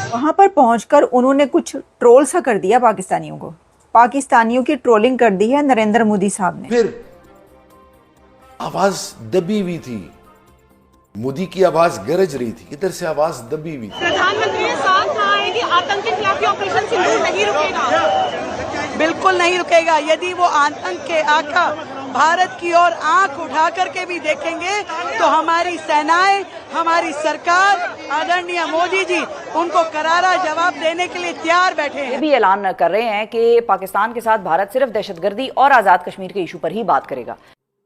वहां पर पहुंचकर उन्होंने कुछ ट्रोल सा कर दिया पाकिस्तानियों को। पाकिस्तानियों की ट्रोलिंग कर दी है नरेंद्र मोदी साहब ने। फिर आवाज दबी हुई थी, मोदी की आवाज गरज रही थी, इधर से आवाज दबी हुई थी। प्रधानमंत्री ने साफ कहा है कि आतंक के खिलाफ ऑपरेशन सिंदूर नहीं रुकेगा। बिल्कुल नहीं रुकेगा। यदि वो आतंक के आका भारत की ओर आंख उठा करके भी देखेंगे तो हमारी सेनाएं, हमारी सरकार, आदरणीय मोदी जी उनको करारा जवाब देने के लिए तैयार बैठे हैं। ये भी ऐलान कर रहे हैं कि पाकिस्तान के साथ भारत सिर्फ दहशतगर्दी और आजाद कश्मीर के इशू पर ही बात करेगा।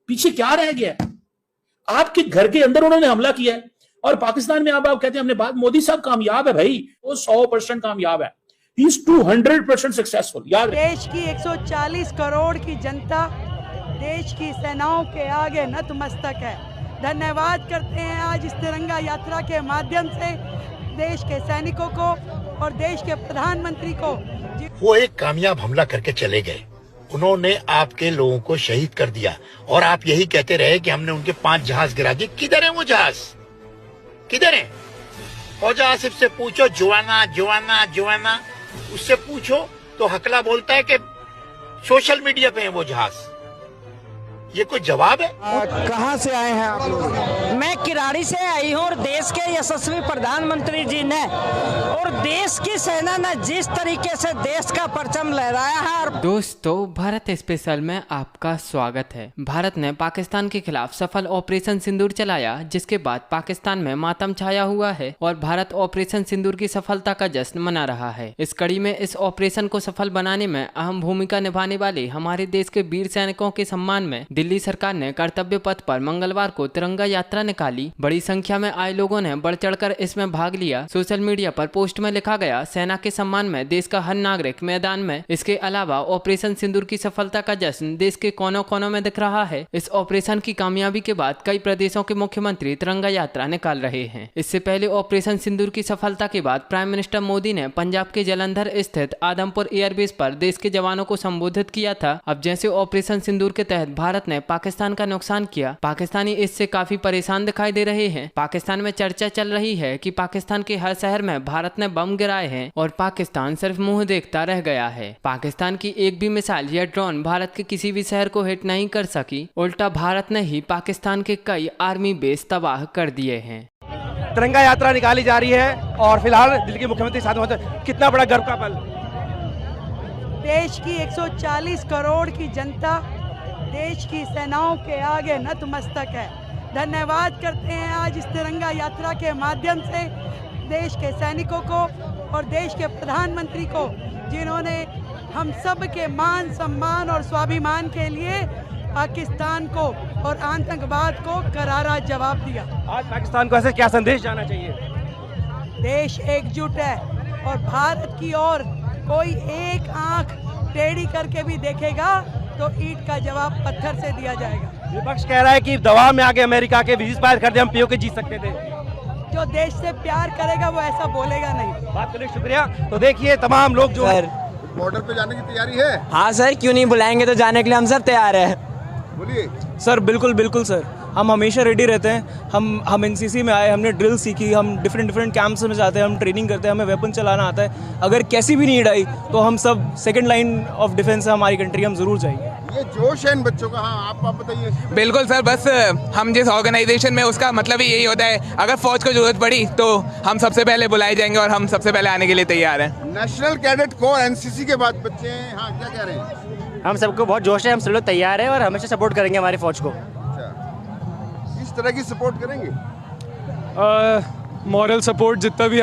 पीछे क्या रह गया? आपके घर के अंदर उन्होंने हमला किया है और पाकिस्तान में आप कहते हैं हमने बात। मोदी साहब कामयाब है भाई, वो 100% कामयाब है। He is 200% successful. याद देश की 140 करोड़ की जनता देश की सेनाओं के आगे नतमस्तक है। धन्यवाद करते हैं आज इस तिरंगा यात्रा के माध्यम से देश के सैनिकों को और देश के प्रधानमंत्री को। वो एक कामयाब हमला करके चले गए, उन्होंने आपके लोगों को शहीद कर दिया और आप यही कहते रहे कि हमने उनके 5 जहाज गिरा दिए। किधर है वो जहाज? किधर है? फौजा आसिफ से पूछो, जुआना जुआना जुआना, उससे पूछो तो हकला बोलता है कि सोशल मीडिया पे है वो जहाज। ये कोई जवाब है? कहाँ से आए हैं आप लोग? मैं किराड़ी से आई हूँ और देश के यशस्वी प्रधानमंत्री जी ने और देश की सेना ने जिस तरीके से देश का परचम लहराया है। दोस्तों, भारत स्पेशल में आपका स्वागत है। भारत ने पाकिस्तान के खिलाफ सफल ऑपरेशन सिंदूर चलाया, जिसके बाद पाकिस्तान में मातम छाया हुआ है और भारत ऑपरेशन सिंदूर की सफलता का जश्न मना रहा है। इस कड़ी में इस ऑपरेशन को सफल बनाने में अहम भूमिका निभाने वाले हमारे देश के वीर सैनिकों के सम्मान में दिल्ली सरकार ने कर्तव्य पथ पर मंगलवार को तिरंगा यात्रा निकाली। बड़ी संख्या में आए लोगों ने बढ़ चढ़कर इसमें भाग लिया। सोशल मीडिया पर पोस्ट में लिखा गया, सेना के सम्मान में देश का हर नागरिक मैदान में। इसके अलावा ऑपरेशन सिंदूर की सफलता का जश्न देश के कोनों कोनों में दिख रहा है। इस ऑपरेशन की कामयाबी के बाद कई प्रदेशों के मुख्यमंत्री तिरंगा यात्रा निकाल रहे हैं। इससे पहले ऑपरेशन सिंदूर की सफलता के बाद प्राइम मिनिस्टर मोदी ने पंजाब के जलंधर स्थित आदमपुर एयरबेस पर देश के जवानों को संबोधित किया था। अब जैसे ऑपरेशन सिंदूर के तहत भारत ने पाकिस्तान का नुकसान किया, पाकिस्तानी इससे काफी परेशान दिखाई दे रहे हैं। पाकिस्तान में चर्चा चल रही है कि पाकिस्तान के हर शहर में भारत ने बम गिराए हैं और पाकिस्तान सिर्फ मुंह देखता रह गया है। पाकिस्तान की एक भी मिसाइल या ड्रोन भारत के किसी भी शहर को हिट नहीं कर सकी। उल्टा भारत ने ही पाकिस्तान के कई आर्मी बेस तबाह कर दिए हैं। तिरंगा यात्रा निकाली जा रही है और फिलहाल दिल्ली के मुख्यमंत्री साथ में, कितना बड़ा गर्व का पल। देश की 140 करोड़ की जनता देश की सेनाओं के आगे नतमस्तक है। धन्यवाद करते हैं आज इस तिरंगा यात्रा के माध्यम से देश के सैनिकों को और देश के प्रधानमंत्री को, जिन्होंने हम सब के मान सम्मान और स्वाभिमान के लिए पाकिस्तान को और आतंकवाद को करारा जवाब दिया। आज पाकिस्तान को ऐसे क्या संदेश जाना चाहिए? देश एकजुट है और भारत की ओर कोई एक आंख टेढ़ी करके भी देखेगा तो ईंट का जवाब पत्थर से दिया जाएगा। विपक्ष कह रहा है कि दवा में आके अमेरिका के विजिट पार कर दे, हम पीओके जीत सकते थे। जो देश से प्यार करेगा वो ऐसा बोलेगा नहीं। बात करने शुक्रिया। तो देखिए तमाम लोग जो बॉर्डर पे जाने की तैयारी है। हाँ सर, क्यों नहीं, बुलाएंगे तो जाने के लिए हम सब तैयार है। बोलिए सर। बिल्कुल बिल्कुल सर, हम हमेशा रेडी रहते हैं। हम एनसीसी में आए, हमने ड्रिल सीखी, हम डिफरेंट कैंप्स में जाते हैं, हम ट्रेनिंग करते हैं, हमें वेपन चलाना आता है। अगर कैसी भी नीड आई तो हम सब सेकंड लाइन ऑफ डिफेंस है हमारी कंट्री, हम जरूर जाएंगे। ये जोश है इन बच्चों का। हाँ, आप बताइए। बिल्कुल सर, बस हम जिस ऑर्गेनाइजेशन में, उसका मतलब ही यही होता है, अगर फौज को जरूरत पड़ी तो हम सबसे पहले बुलाए जाएंगे और हम सबसे पहले आने के लिए तैयार हैं। नेशनल कैडेट कोर एनसीसी के बाद बच्चे हैं। हाँ, क्या कह रहे हैं? हम सबको बहुत जोश है, हम सब लोग तैयार है और हमेशा सपोर्ट करेंगे हमारी फौज को। किस तरह की सपोर्ट करेंगे? मॉरल सपोर्ट, जितना भी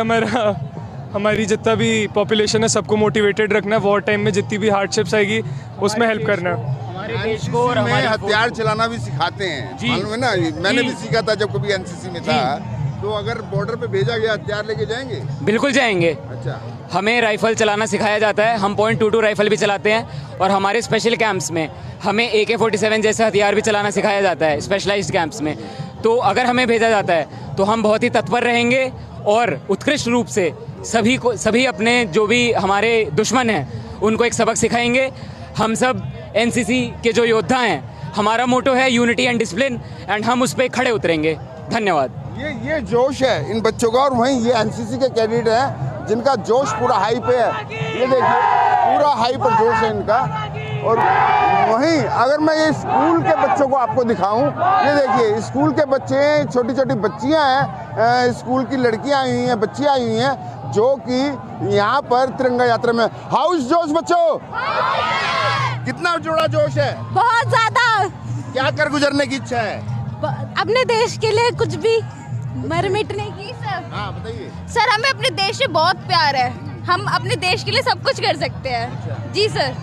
हमारी जितना भी पॉपुलेशन है सबको मोटिवेटेड रखना है। वॉर टाइम में जितनी भी हार्डशिप्स आएगी उसमें हेल्प करना है। हमारे देश को और हथियार चलाना भी सिखाते हैं, मालूम है ना? मैंने भी सीखा था जब कभी एनसीसी में था। तो अगर बॉर्डर पे भेजा गया, हथियार लेके जाएंगे? बिल्कुल जाएंगे। अच्छा। हमें राइफल चलाना सिखाया जाता है, हम .22 राइफल भी चलाते हैं और हमारे स्पेशल कैंप्स में हमें AK-47 जैसे हथियार भी चलाना सिखाया जाता है स्पेशलाइज्ड कैंप्स में। तो अगर हमें भेजा जाता है तो हम बहुत ही तत्पर रहेंगे और उत्कृष्ट रूप से सभी अपने जो भी हमारे दुश्मन हैं उनको एक सबक सिखाएंगे। हम सब एनसीसी के जो योद्धा हैं, हमारा मोटो है यूनिटी एंड डिसिप्लिन, एंड हम उस पर खड़े उतरेंगे। धन्यवाद। ये जोश है इन बच्चों का। और वहीं ये एनसीसी के कैडेट हैं जिनका जोश पूरा हाई पे है। ये देखिए पूरा हाई पर जोश है इनका। और वहीं अगर मैं ये स्कूल के बच्चों को आपको दिखाऊं, ये देखिए स्कूल के बच्चे, छोटी छोटी बच्चियां हैं, स्कूल की लड़कियां आई हुई हैं, बच्चियां आई हुई हैं जो कि यहाँ पर तिरंगा यात्रा में। हाउस जोश बच्चों, कितना जोड़ा जोश है? बहुत ज्यादा। क्या कर गुजरने की इच्छा है? अपने देश के लिए कुछ भी मर मिटने की। सर हाँ बताइए। सर हमें अपने देश से बहुत प्यार है, हम अपने देश के लिए सब कुछ कर सकते हैं। जी सर।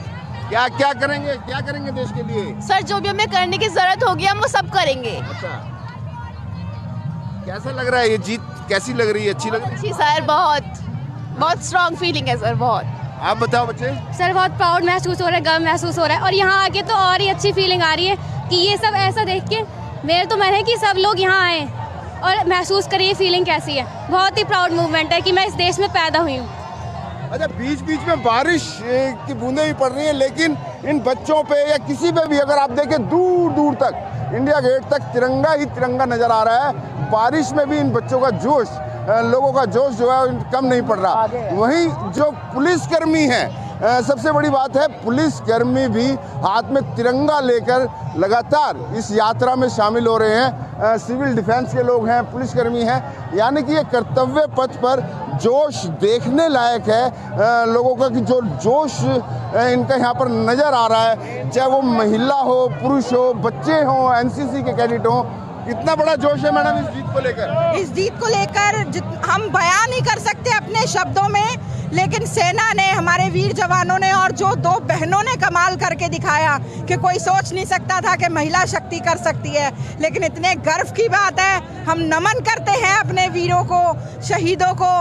क्या क्या करेंगे देश के लिए? सर जो भी हमें करने की जरूरत होगी हम वो सब करेंगे। अच्छा, कैसा लग रहा है ये जीत? कैसी लग रही है? अच्छी लग रही है? अच्छी सर, बहुत स्ट्रॉन्ग फीलिंग है सर, बहुत। आप बताओ बच्चे। सर बहुत प्राउड महसूस हो रहा है, गर्व महसूस हो रहा है, और यहाँ आके तो और ही अच्छी फीलिंग आ रही है कि ये सब ऐसा देख के मेरे तो मन है कि सब लोग यहाँ आए और महसूस करें ये फीलिंग कैसी है। बहुत ही प्राउड मूवमेंट है कि मैं इस देश में पैदा हुई हूँ। अच्छा, बीच बीच में बारिश की बूंदें भी पड़ रही हैं, लेकिन इन बच्चों पे या किसी पे भी अगर आप देखें दूर दूर तक इंडिया गेट तक तिरंगा ही तिरंगा नजर आ रहा है। बारिश में भी इन बच्चों का जोश, लोगों का जोश जो है कम नहीं पड़ रहा। वहीं जो पुलिसकर्मी हैं, सबसे बड़ी बात है पुलिसकर्मी भी हाथ में तिरंगा लेकर लगातार इस यात्रा में शामिल हो रहे हैं। सिविल डिफेंस के लोग हैं, पुलिसकर्मी हैं, यानी कि ये कर्तव्य पथ पर जोश देखने लायक है लोगों का, कि जो जोश इनका यहाँ पर नज़र आ रहा है, चाहे वो महिला हो, पुरुष हो, बच्चे हों, एनसीसी के कैडेट हों। इतना बड़ा जोश है मैडम इस जीत को लेकर। इस जीत को लेकर हम बयान नहीं कर सकते अपने शब्दों में, लेकिन सेना ने, हमारे वीर जवानों ने और जो दो बहनों ने कमाल करके दिखाया कि कोई सोच नहीं सकता था कि महिला शक्ति कर सकती है। लेकिन इतने गर्व की बात है, हम नमन करते हैं अपने वीरों को, शहीदों को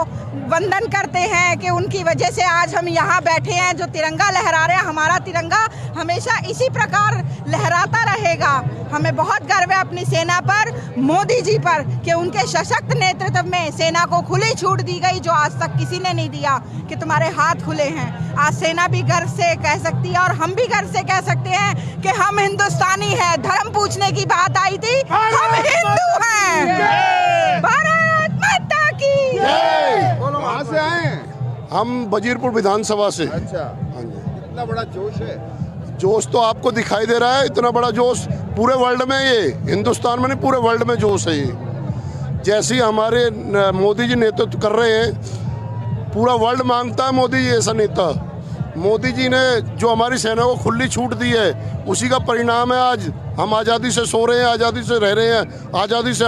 वंदन करते हैं कि उनकी वजह से आज हम यहाँ बैठे हैं, जो तिरंगा लहरा रहे हैं। हमारा तिरंगा हमेशा इसी प्रकार लहराता रहेगा। हमें बहुत गर्व है अपनी सेना पर, मोदी जी पर, कि उनके सशक्त नेतृत्व में सेना को खुली छूट दी गई, जो आज तक किसी ने नहीं दिया, कि तुम्हारे हाथ खुले हैं। आज सेना भी गर्व से कह सकती है और हम भी गर्व से कह सकते हैं कि हम हिंदुस्तानी हैं। धर्म पूछने की बात आई थी, हम हिंदू हैं। भारत माता की जय। बोलो, कहाँ से आए हैं? हम वजीरपुर विधानसभा से। अच्छा, हाँ जी। कितना बड़ा जोश है? जोश तो आपको दिखाई दे रहा है, इतना बड़ा जोश पूरे वर्ल्ड में, ये हिंदुस्तान में नहीं पूरे वर्ल्ड में जोश है ये। जैसे हमारे मोदी जी नेतृत्व कर रहे हैं, पूरा वर्ल्ड मांगता है मोदी जी ऐसा नेता। मोदी जी ने जो हमारी सेना को खुली छूट दी है, उसी का परिणाम है आज हम आज़ादी से सो रहे हैं, आज़ादी से रह रहे हैं, आज़ादी से